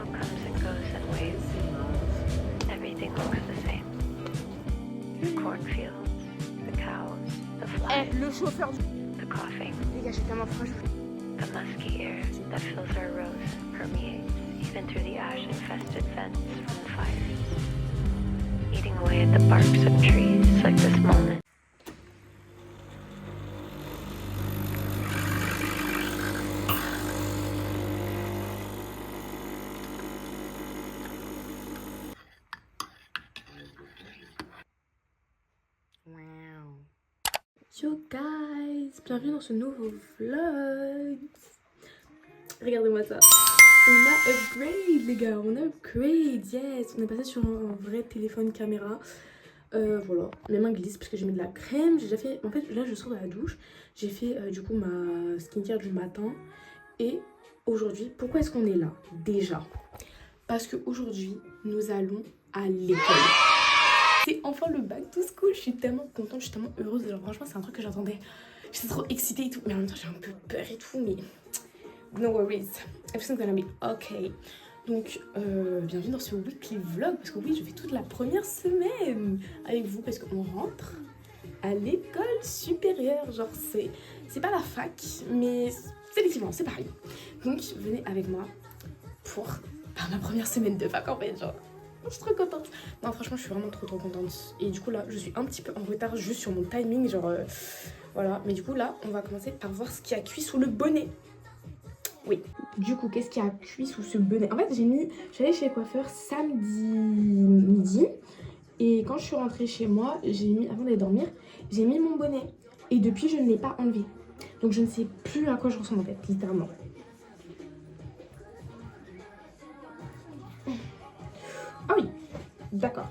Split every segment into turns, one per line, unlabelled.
all comes and goes in waves. Everything looks the same. The cornfields, the cows, the flies,
Le chauffeur du...
the coughing,
Les gars, j'ai tellement froid.
the musky air that fills our roads permeates even through the ash-infested vents from the fires, eating away at the barks of trees like this moment.
Yo guys, bienvenue dans ce nouveau vlog. Regardez-moi ça. On a upgrade les gars, on a upgrade, yes. On est passé sur un vrai téléphone caméra. Voilà, mes mains glissent parce que j'ai mis de la crème. J'ai déjà fait, en fait là je sors de la douche. J'ai fait du coup ma skincare du matin. Et aujourd'hui, pourquoi est-ce qu'on est là déjà? Parce qu'aujourd'hui, nous allons à l'école. C'est enfin le back to school, je suis tellement contente, je suis tellement heureuse. Alors franchement c'est un truc que j'attendais, j'étais trop excitée et tout, mais en même temps j'ai un peu peur et tout, mais no worries, everything's gonna be okay. Donc bienvenue dans ce weekly vlog, parce que oui je fais toute la première semaine avec vous, parce qu'on rentre à l'école supérieure, genre c'est pas la fac, mais c'est l'équivalent, c'est pareil. Donc venez avec moi pour ma première semaine de fac en fait, genre. Je suis trop contente. Non franchement je suis vraiment trop contente. Et du coup là je suis un petit peu en retard juste sur mon timing, genre voilà. Mais du coup là on va commencer par voir ce qui a cuit sous le bonnet. Oui. Du coup qu'est-ce qui a cuit sous ce bonnet? En fait j'allais chez le coiffeur samedi midi. Et quand je suis rentrée chez moi, avant d'aller dormir, j'ai mis mon bonnet. Et depuis je ne l'ai pas enlevé. Donc je ne sais plus à quoi je ressemble en fait, littéralement. Ah oui, d'accord.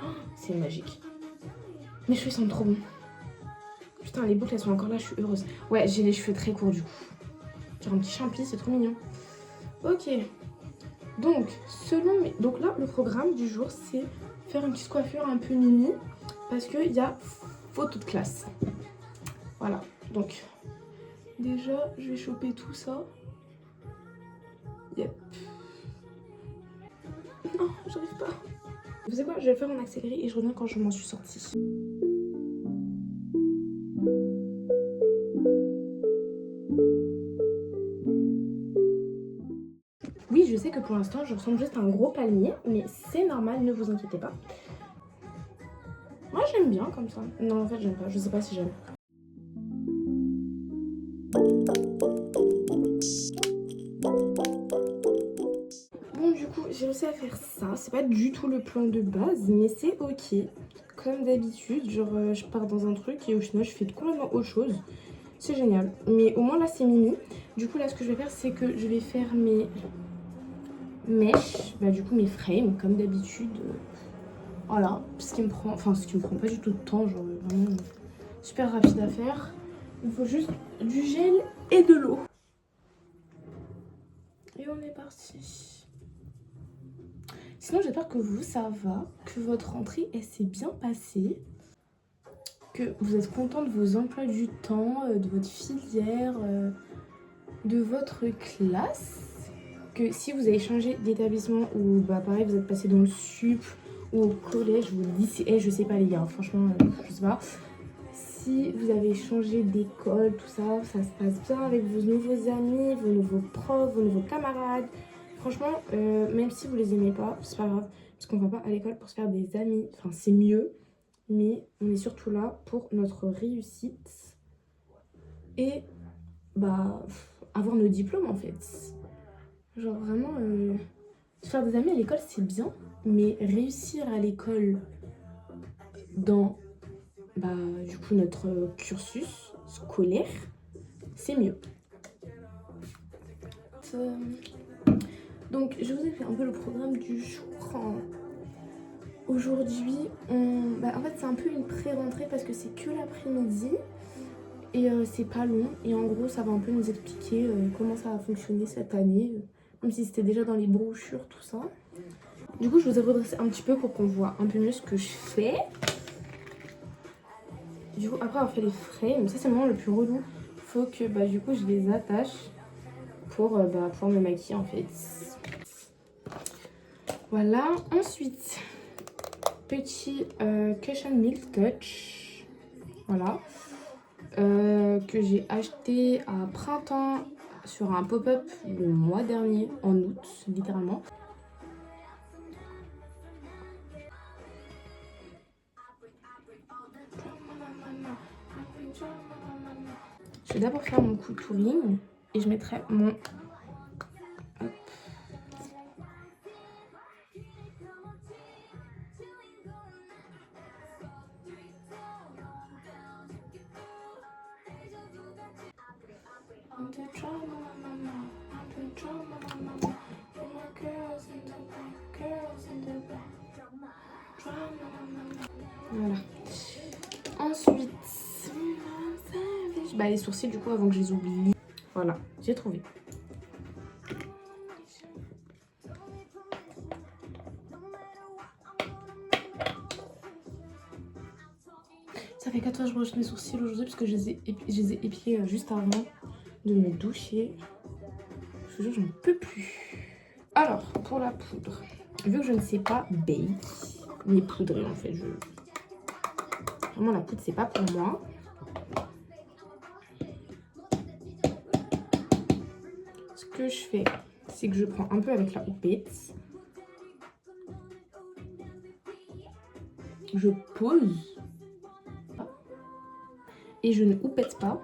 Oh, c'est magique. Mes cheveux sont trop bons. Putain, les boucles elles sont encore là, je suis heureuse. Ouais, j'ai les cheveux très courts du coup. Genre un petit champi, c'est trop mignon. Ok. Donc, donc là, le programme du jour, c'est faire une petite coiffure un peu mini. Parce qu'il y a photo de classe. Voilà. Donc, déjà, je vais choper tout ça. Yep. Non, j'arrive pas. Vous savez quoi, je vais le faire en accéléré et je reviens quand je m'en suis sortie. Oui, je sais que pour l'instant, je ressemble juste à un gros palmier, mais c'est normal, ne vous inquiétez pas. Moi, j'aime bien comme ça. Non, en fait, j'aime pas. Je sais pas si j'aime. Bon, du coup, j'ai réussi à faire ça. C'est pas du tout le plan de base, mais c'est ok. Comme d'habitude, genre, je pars dans un truc et au final, je fais complètement autre chose. C'est génial. Mais au moins, là, c'est mimi. Du coup, là, ce que je vais faire, c'est que je vais faire mes mèches. Bah, du coup, mes frames, comme d'habitude. Voilà. Ce qui me prend pas du tout de temps. Genre, vraiment super rapide à faire. Il faut juste du gel et de l'eau. Et on est parti. Sinon, j'espère que vous, ça va, que votre rentrée, elle s'est bien passée, que vous êtes content de vos emplois du temps, de votre filière, de votre classe, que si vous avez changé d'établissement ou bah pareil, vous êtes passé dans le sup ou au collège ou au lycée, je sais pas les gars, franchement, je sais pas. Si vous avez changé d'école, tout ça, ça se passe bien avec vos nouveaux amis, vos nouveaux profs, vos nouveaux camarades. Franchement, même si vous les aimez pas, c'est pas grave. Parce qu'on va pas à l'école pour se faire des amis. Enfin, c'est mieux. Mais on est surtout là pour notre réussite. Et bah, avoir nos diplômes en fait. Genre vraiment, se faire des amis à l'école c'est bien. Mais réussir à l'école dans bah, du coup notre cursus scolaire, c'est mieux. Donc je vous ai fait un peu le programme du jour. Aujourd'hui, en fait c'est un peu une pré-rentrée parce que c'est que l'après-midi et c'est pas long. Et en gros ça va un peu nous expliquer comment ça va fonctionner cette année, comme si c'était déjà dans les brochures, tout ça. Du coup je vous ai redressé un petit peu pour qu'on voit un peu mieux ce que je fais. Du coup après avoir fait les frames, ça c'est vraiment le plus relou. Faut que bah, du coup je les attache pour pouvoir me maquiller en fait. Voilà, ensuite, petit Cushion Milk Touch, voilà, que j'ai acheté à printemps sur un pop-up le mois dernier, en août, littéralement. Je vais d'abord faire mon contouring et je mettrai mon... Hop. Voilà. Ensuite, les sourcils du coup avant que je les oublie. Voilà, j'ai trouvé. Ça fait 4 fois que je broche mes sourcils aujourd'hui parce que je les ai épilés juste avant de me doucher. Je vous jure, j'en peux plus. Alors, pour la poudre, vu que je ne sais pas bake, ni poudrer en fait, vraiment la poudre c'est pas pour moi. Ce que je fais, c'est que je prends un peu avec la houppette. Je pose. Et je ne houppette pas.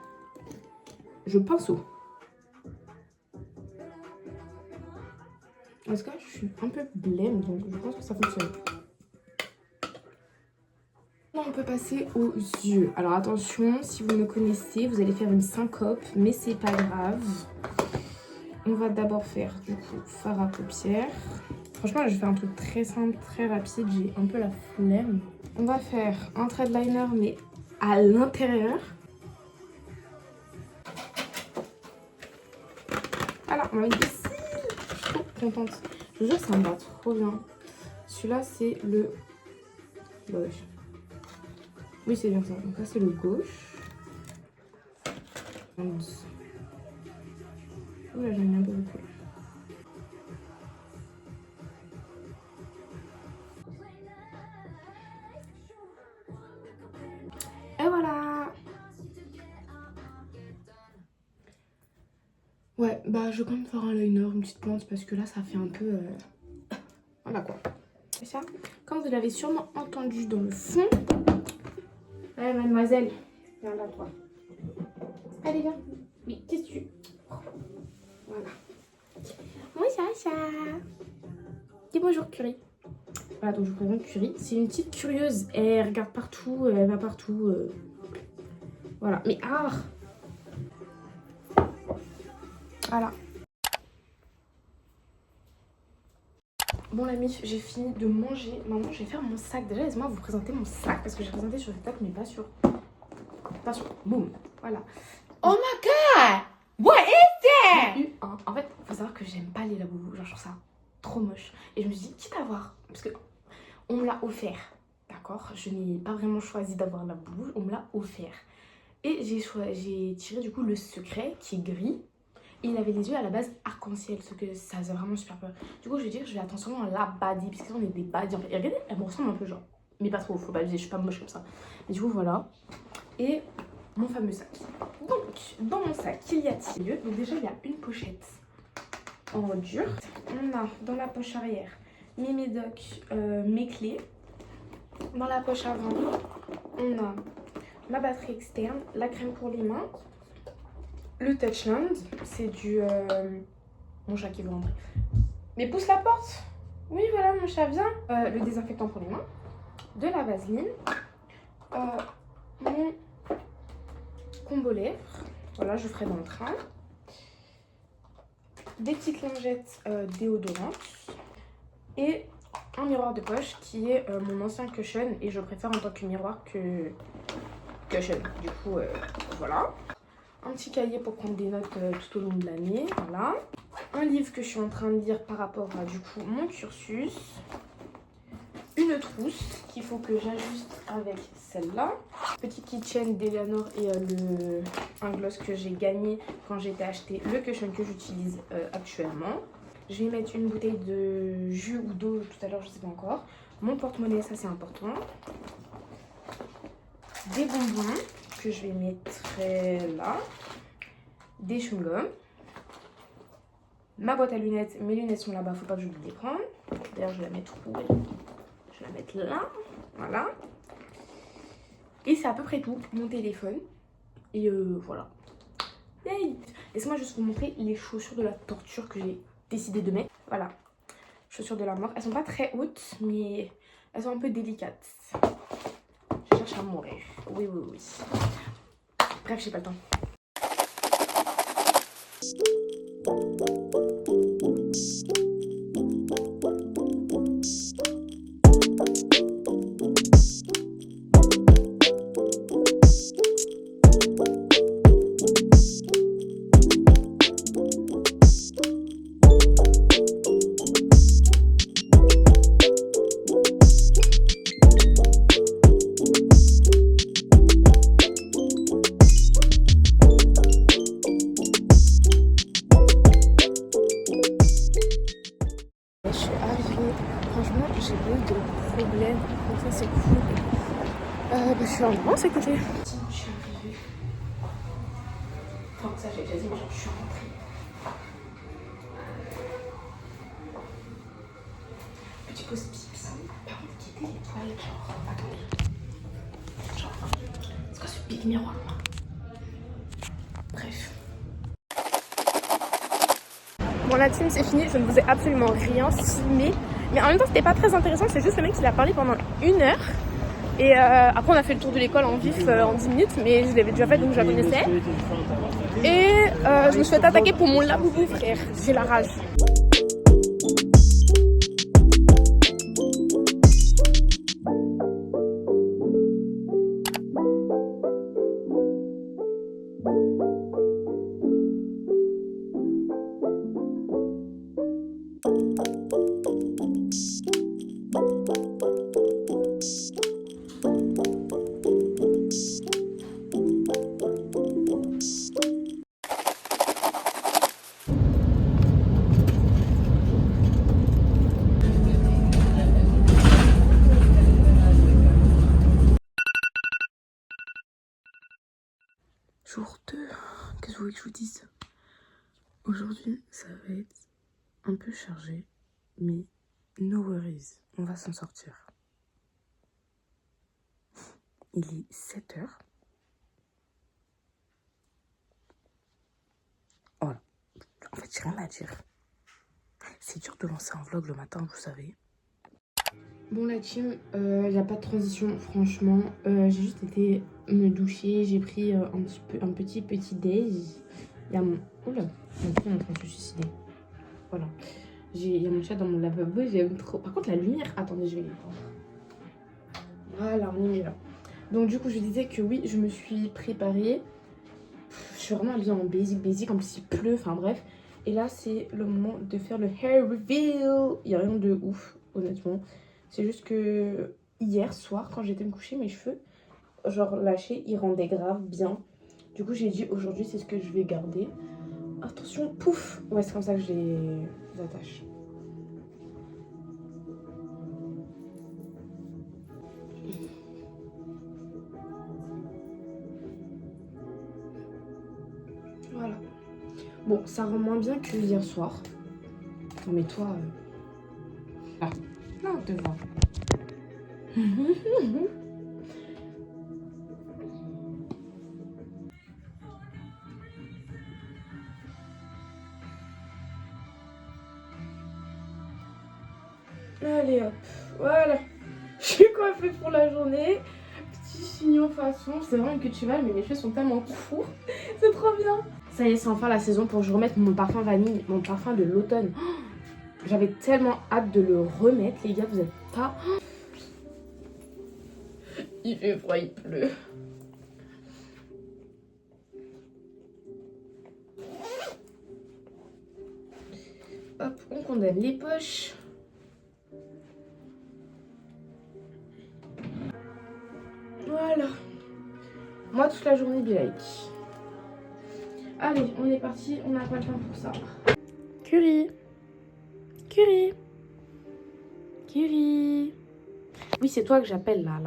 Je pinceau. Parce que je suis un peu blême, donc je pense que ça fonctionne. On peut passer aux yeux. Alors attention, si vous me connaissez, vous allez faire une syncope, mais c'est pas grave. On va d'abord faire du coup fard à paupières. Franchement, là, je vais faire un truc très simple, très rapide. J'ai un peu la flemme. On va faire un trait de liner, mais à l'intérieur. Voilà, on va mettre des cils. Je suis trop contente. Je vous jure, ça me va trop bien. Celui-là, c'est le gauche. Oui, c'est bien ça. Donc là, c'est le gauche. Ouh là, j'en ai un peu beaucoup. Et voilà. Ouais, je vais quand même faire un liner, une petite plante, parce que là, ça fait un peu... Voilà quoi. C'est ça. Comme vous l'avez sûrement entendu dans le fond... Ouais, mademoiselle. Viens là, toi. Allez, viens. Oui, qu'est-ce que tu... Voilà. Moi, Sacha. Dis bonjour, Curie. Voilà, donc je vous présente Curie. C'est une petite curieuse. Elle regarde partout, elle va partout. Voilà. Mais voilà. Bon la mif, j'ai fini de manger. Maintenant, je vais faire mon sac. Déjà, laisse-moi vous présenter mon sac. Parce que j'ai présenté sur TikTok, mais pas sur... Boum. Voilà.
Oh my god! What is that?
En fait, faut savoir que j'aime pas les laboubous. Genre, je trouve ça trop moche. Et je me suis dit, quitte à voir. Parce que on me l'a offert. D'accord? Je n'ai pas vraiment choisi d'avoir la boubou. On me l'a offert. Et j'ai tiré du coup le secret qui est gris. Et il avait les yeux à la base arc-en-ciel, ce que ça faisait vraiment super peur. Du coup, je vais dire, je vais attention à la baddie, parce qu'on est des baddies en fait. Et regardez, elle me ressemble un peu, genre. Mais pas trop, faut pas abuser, je suis pas moche comme ça. Mais du coup, voilà. Et mon fameux sac. Donc, dans mon sac, qu'il y a-t-il? Donc, déjà, il y a une pochette en dur. On a dans la poche arrière mes médocs, mes clés. Dans la poche avant, on a ma batterie externe, la crème pour les mains. Le Touchland, c'est du... Mon chat qui veut rentrer. Mais pousse la porte. Oui, voilà, mon chat vient. Le désinfectant pour les mains. De la vaseline. Mon combo lèvres. Voilà, je ferai dans le train. Des petites lingettes déodorantes. Et un miroir de poche qui est mon ancien cushion. Et je préfère en tant que miroir que cushion. Du coup, voilà. Un petit cahier pour prendre des notes tout au long de l'année, voilà. Un livre que je suis en train de lire par rapport à du coup mon cursus. une trousse qu'il faut que j'ajuste avec celle-là. Petite keychain d'Eleanor et un gloss que j'ai gagné quand j'ai été acheter le cushion que j'utilise actuellement. Je vais mettre une bouteille de jus ou d'eau tout à l'heure, je sais pas encore. Mon porte-monnaie, ça c'est important. Des bonbons que je vais mettre là. Des chewing-gums. Ma boîte à lunettes, mes lunettes sont là-bas, faut pas que j'oublie de les prendre. D'ailleurs, je vais la mettre où? Je vais la mettre là, voilà. Et c'est à peu près tout, mon téléphone. Et voilà. Yay! Laissez-moi juste vous montrer les chaussures de la torture que j'ai décidé de mettre. Voilà, chaussures de la mort. Elles sont pas très hautes, mais elles sont un peu délicates. Je cherche à mourir. Oui, oui, oui. Bref, j'ai pas le temps. Franchement, j'ai pas eu de problème. Donc ça, c'est cool. Je suis en avance, écoutez. Je suis arrivée. Enfin, ça, j'ai déjà dit, mais genre, je suis rentrée. Petit pause pipi. Par contre, qui était les toilettes, genre, attendez. Genre, c'est quoi ce big miroir là? Bref. Bon, la team, c'est fini. Je ne vous ai absolument rien filmé. Mais en même temps, c'était pas très intéressant. C'est juste le mec qui a parlé pendant 1 heure. Et après, on a fait le tour de l'école en vif en 10 minutes. Mais je l'avais déjà fait, donc je la connaissais. Et je me suis fait attaquer pour mon laboubou, frère. J'ai la rage. Jour 2, qu'est-ce que vous voulez que je vous dise? Aujourd'hui, ça va être un peu chargé, mais no worries, on va s'en sortir. Il est 7h. Voilà. En fait, j'ai rien à dire. C'est dur de lancer un vlog le matin, vous savez. Bon, la team, il n'y a pas de transition, franchement. J'ai juste été me doucher, j'ai pris un petit déj. Il y a mon... Oula, mon chat est en train de se suicider. Voilà. Il y a mon chat dans mon lavabo, j'aime trop. Par contre, la lumière... Attendez, je vais l'éteindre. Voilà, on est là. Donc, du coup, je disais que oui, je me suis préparée. Je suis vraiment habillée en basic. En plus, il pleut, enfin bref. Et là, c'est le moment de faire le hair reveal. Il n'y a rien de ouf, honnêtement. C'est juste que hier soir, quand j'étais me coucher, mes cheveux, genre lâchés, ils rendaient grave bien. Du coup, j'ai dit aujourd'hui, c'est ce que je vais garder. Attention, pouf! Ouais, c'est comme ça que je les attache. Voilà. Bon, ça rend moins bien que hier soir. Non, mais toi... Ah, non, devant. Allez hop, voilà. Je suis coiffée pour la journée. Petit chignon façon, c'est vraiment que tu vas, mais mes cheveux sont tellement courts. C'est trop bien. Ça y est, c'est enfin la saison pour que je remette mon parfum vanille, mon parfum de l'automne. Oh, j'avais tellement hâte de le remettre, les gars, vous êtes pas... Il fait froid, il pleut. Hop, on condamne les poches. toute la journée, be like. Allez, on est parti, on n'a pas le temps pour ça. Curie. Curie. Curie. Oui, c'est toi que j'appelle là.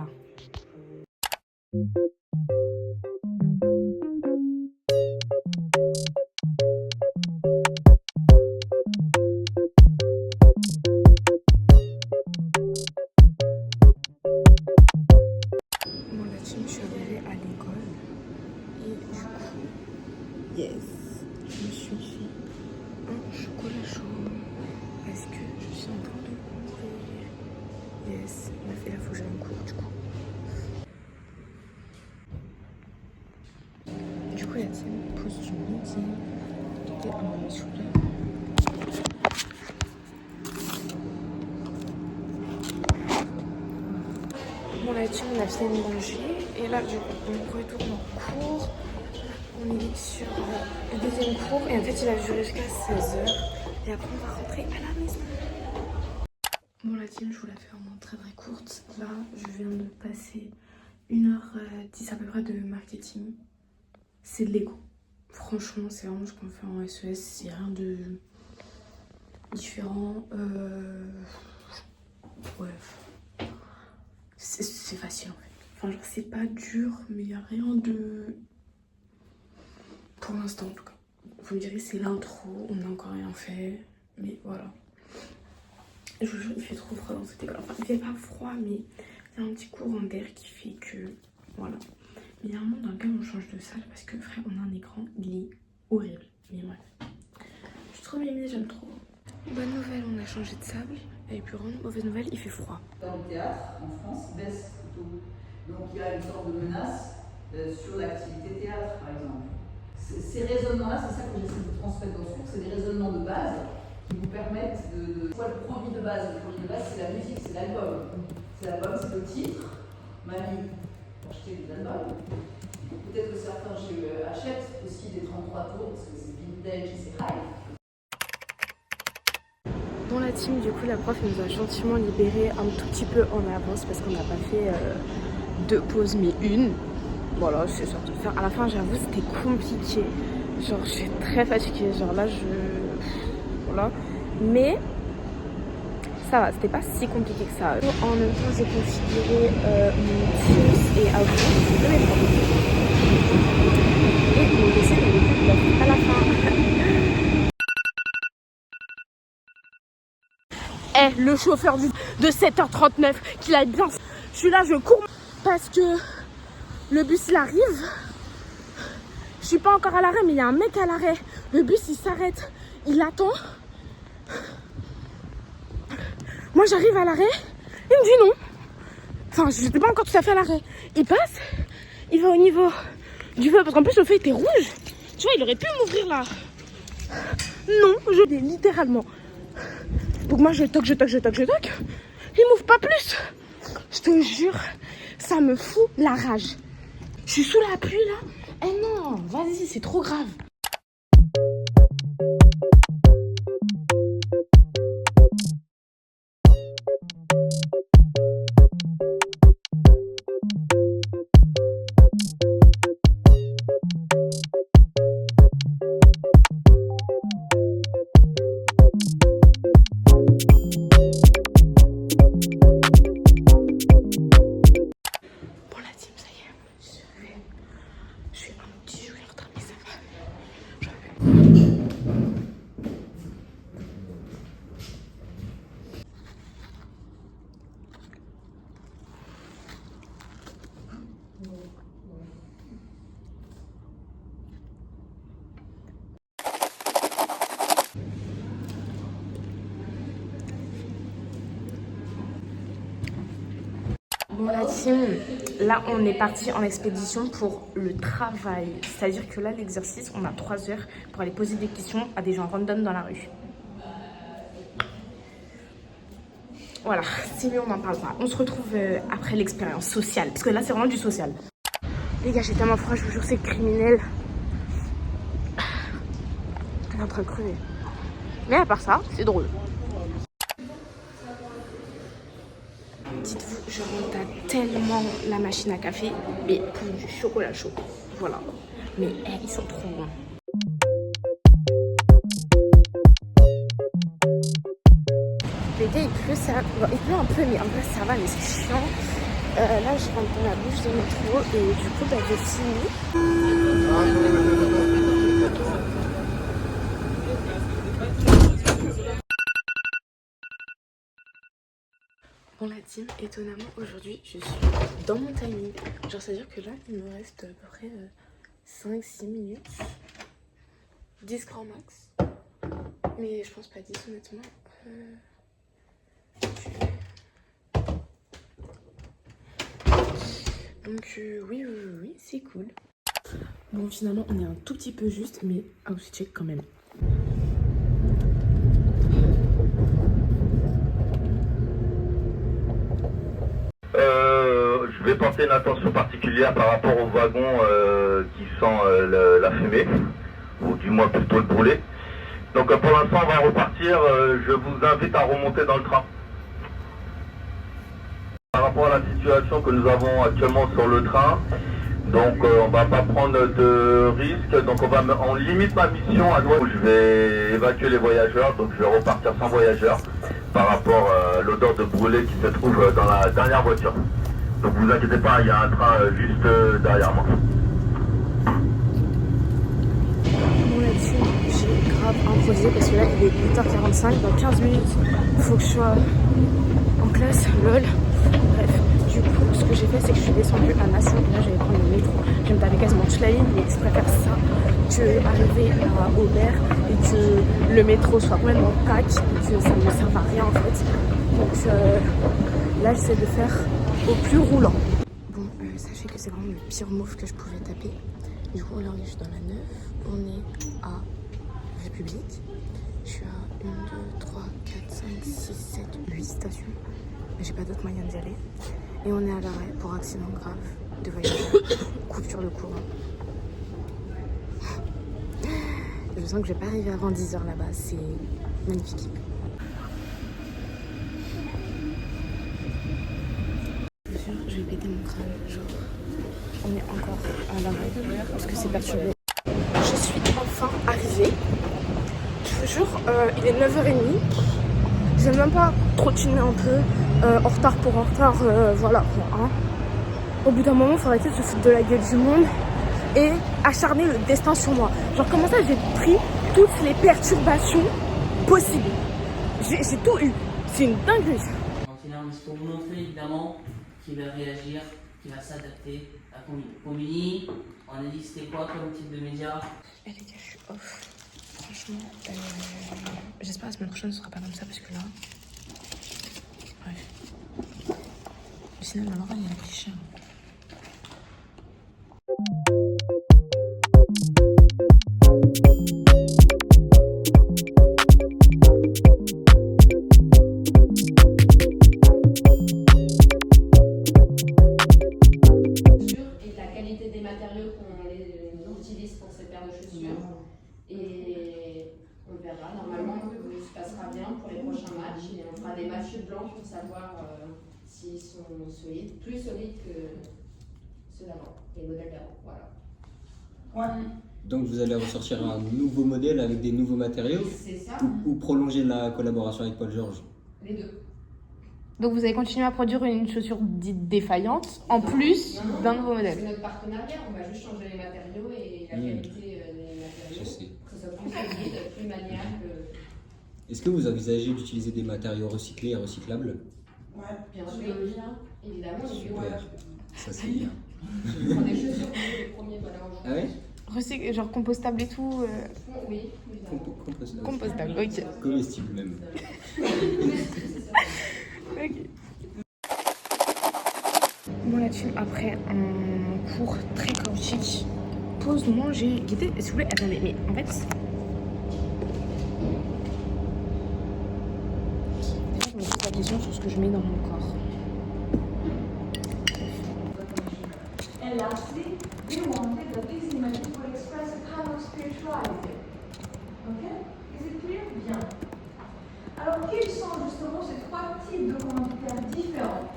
Bon, la team, je suis arrivée à l'école. Et du coup, yes, je me suis fait un chocolat chaud. Parce que je suis en train de courir. Yes, il m'a fait la faut que j'aille en cours du coup. Du coup, la team pose du midi. Et un moment sur le... Bon, la team, on a fini de manger. Et là, du coup, on retourne en cours. On est sur le deuxième cours. Et en fait, il a duré jusqu'à 16h. Et après, on va rentrer à la maison. Bon, la team, je vous la fais vraiment très très courte. Là, je viens de passer 1h10 à peu près de marketing. C'est de l'éco. Franchement, c'est vraiment ce qu'on fait en SES. C'est rien de différent. Ouais. C'est facile en fait. Enfin, genre, c'est pas dur, mais il n'y a rien de... Pour l'instant, en tout cas. Vous me direz, c'est l'intro. On n'a encore rien fait. Mais voilà. Je vous jure, il fait trop froid dans cette école. Enfin, il fait pas froid, mais il y a un petit courant d'air qui fait que... Voilà. Mais il y a un moment dans lequel on change de salle parce que, frère, on a un écran, il est horrible. Mais bref. Je suis trop mimée, j'aime trop. Bonne nouvelle, on a changé de salle. Et puis, mauvaise nouvelle, il fait froid.
Le théâtre, en France, baisse plutôt. Donc, il y a une sorte de menace sur l'activité théâtre, par exemple. Ces raisonnements-là, c'est ça que j'essaie de transmettre dans ce cours, c'est des raisonnements de base qui vous permettent de... Quoi, le produit de base? Le produit de base, c'est la musique, c'est l'album. C'est l'album, c'est le titre. Mamie, acheter des albums. Peut-être que certains achètent aussi des 33 tours, parce que c'est vintage et c'est high.
Dans la team, du coup, la prof nous a gentiment libéré un tout petit peu en avance parce qu'on n'a pas fait 2 pauses, mais une. Voilà, c'est sorti de faire. À la fin, j'avoue, c'était compliqué. Genre, je suis très fatiguée. Genre là, voilà. Mais ça va, c'était pas si compliqué que ça. En même temps, j'ai configuré mon Teams et Outlook de mes profs. Et ils m'ont laissé le à la fin. Le chauffeur de 7h39 qui l'a bien... Je suis là, je cours parce que le bus il arrive. Je suis pas encore à l'arrêt, mais il y a un mec à l'arrêt. Le bus il s'arrête, il attend. Moi j'arrive à l'arrêt, il me dit non. Enfin, je n'étais pas encore tout à fait à l'arrêt. Il passe, il va au niveau du feu parce qu'en plus le feu était rouge. Tu vois, il aurait pu m'ouvrir là. Non, je l'ai littéralement. Donc moi je toque. Il m'ouvre pas plus. Je te jure, ça me fout la rage. Je suis sous la pluie là. Eh non, vas-y, c'est trop grave. Bon la team, là on est parti en expédition pour le travail. C'est-à-dire que là l'exercice, on a 3 heures pour aller poser des questions à des gens random dans la rue. Voilà, c'est mieux, on n'en parle pas. On se retrouve après l'expérience sociale. Parce que là c'est vraiment du social. Les gars, j'ai tellement froid, je vous jure, c'est criminel. On est en train de crever. Mais à part ça, c'est drôle. dites-vous, je regarde tellement la machine à café, mais pour du chocolat chaud. Voilà. Mais ils sont trop bons. L'été il pleut, ça, bon, il pleut un peu, mais en vrai ça va, mais c'est chiant. Là, je rentre dans la bouche de métro et du coup, bah, j'ai fini. Bon, la team, étonnamment, aujourd'hui, je suis dans mon timing. Genre, c'est-à-dire que là, il me reste à peu près 5-6 minutes. 10 grands max. Mais je pense pas 10, honnêtement. Donc oui, c'est cool. Bon, finalement, on est un tout petit peu juste, mais house check quand même.
Je vais porter une attention particulière par rapport au wagon qui sent la fumée, ou du moins plutôt le brûlé. Donc pour l'instant, on va repartir. Je vous invite à remonter dans le train. Par rapport à la situation que nous avons actuellement sur le train, donc on va pas prendre de risques, donc on limite ma mission à où je vais évacuer les voyageurs, donc je vais repartir sans voyageurs par rapport à l'odeur de brûlé qui se trouve dans la dernière voiture. Donc vous inquiétez pas, il y a un train juste derrière moi.
Bon, là-dessus, j'ai grave improvisé parce que là il est 8h45, dans 15 minutes il faut que je sois en classe, lol. Bref, du coup, ce que j'ai fait, c'est que je suis descendue à Nation. Là, j'allais prendre le métro. Je me tapais quasiment toute la ligne, mais je préfère ça que arriver à Aubert et que le métro soit complètement pack et que ça ne me serve à rien en fait. Donc là, j'essaie de faire au plus roulant. Bon, sachez que c'est vraiment le pire move que je pouvais taper. Du coup, là, on est juste dans la 9. On est à République. Je suis à 1, 2, 3, 4, 5, 6, 7, 8 stations. Mais j'ai pas d'autre moyen d'y aller. Et on est à l'arrêt pour accident grave de voyageurs. Coupure de courant. Je sens que je vais pas arriver avant 10h là-bas. C'est magnifique. Je suis sûre, je vais péter mon crâne. Genre, on est encore à l'arrêt parce que c'est perturbé. Je suis enfin arrivée. Je vous jure, il est 9h30. J'ai même pas trottiné un peu, en retard pour en retard, voilà quoi. Hein. Au bout d'un moment, il faut arrêter de se foutre de la gueule du monde et acharner le destin sur moi. Genre, comment ça, j'ai pris toutes les perturbations possibles. J'ai tout eu. C'est une dinguerie.
En final, c'est pour vous montrer évidemment qu'il va réagir, qu'il va s'adapter à Combini. Combini, on a dit que c'était quoi comme type de média?
Eh les gars, je suis off. Franchement, j'espère la semaine prochaine ce sera pas comme ça parce que là. Bref. Sinon, la Laura, elle a pris cher.
Et de la qualité des matériaux qu'on utilise pour ces paires de chaussures. Et on verra. Normalement, tout se passera bien pour les prochains matchs. Et on fera des matchs blancs pour savoir s'ils sont solides, plus solides que ceux d'avant, les modèles d'avant. Voilà.
Donc vous allez ressortir un nouveau modèle avec des nouveaux matériaux
C'est ça,
ou prolonger la collaboration avec Paul George?
les deux.
Donc vous allez continuer à produire une chaussure dite défaillante en plus d'un nouveau modèle.
C'est notre partenariat. On va juste changer les matériaux et la qualité des matériaux.
Je sais.
Que ce soit plus solide, plus maniable.
Est-ce que vous envisagez d'utiliser des matériaux recyclés et recyclables?
Bien sûr, évidemment.
Super, ça c'est bien.
On prend des chaussures pour les premiers, voilà.
Ah ouais?
Recycle, genre compostable et tout.
Oui, évidemment.
Compostable.
Compostable, ok.
Comestible même.
Ok. Bon là-dessus, après un cours très chaotique, pause manger, guidez, s'il vous plaît, attendez, mais en fait... Déjà, je me pose la question sur ce que je mets dans mon corps.
And lastly, we wanted that this image will express a kind of spirituality. Okay? Is it clear? Bien. Alors, quels sont justement ces trois types de commanditaires différents?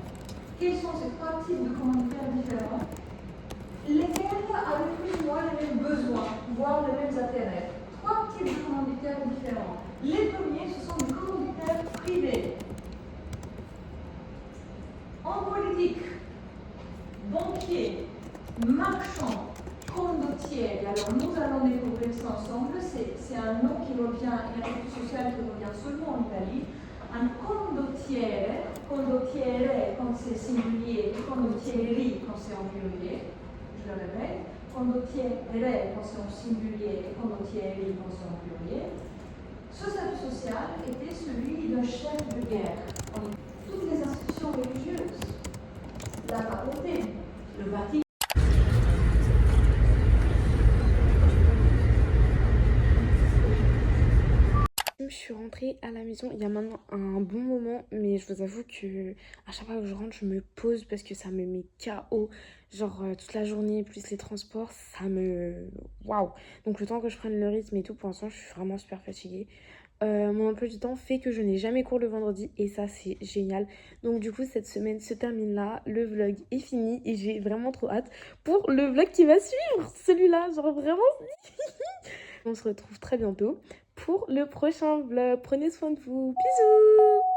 Quels sont ces 3 types de commanditaires différents, lesquels avaient plus ou moins les mêmes besoins, voire les mêmes intérêts. 3 types de commanditaires différents. Les premiers, ce sont des commanditaires privés. En politique, banquiers, marchands, condottieri. Alors nous allons découvrir ça ensemble. C'est un nom qui revient, une activité sociale qui revient seulement en Italie. Un condottiere quand c'est singulier, et condottieri quand c'est en pluriel. Je le répète, condottiere quand c'est en singulier et condottieri quand c'est en pluriel. Ce statut social était celui d'un chef de guerre. Toutes les institutions religieuses, la papauté, le Vatican.
Je suis rentrée à la maison il y a maintenant un bon moment, mais je vous avoue que à chaque fois que je rentre, je me pose parce que ça me met KO. Genre toute la journée, plus les transports, ça me... Waouh! Donc le temps que je prenne le rythme et tout, pour l'instant, je suis vraiment super fatiguée. Mon emploi du temps fait que je n'ai jamais cours le vendredi et ça, c'est génial. Donc du coup, cette semaine se termine là, le vlog est fini et j'ai vraiment trop hâte pour le vlog qui va suivre. Celui-là, genre vraiment... On se retrouve très bientôt pour le prochain vlog. Prenez soin de vous. Bisous!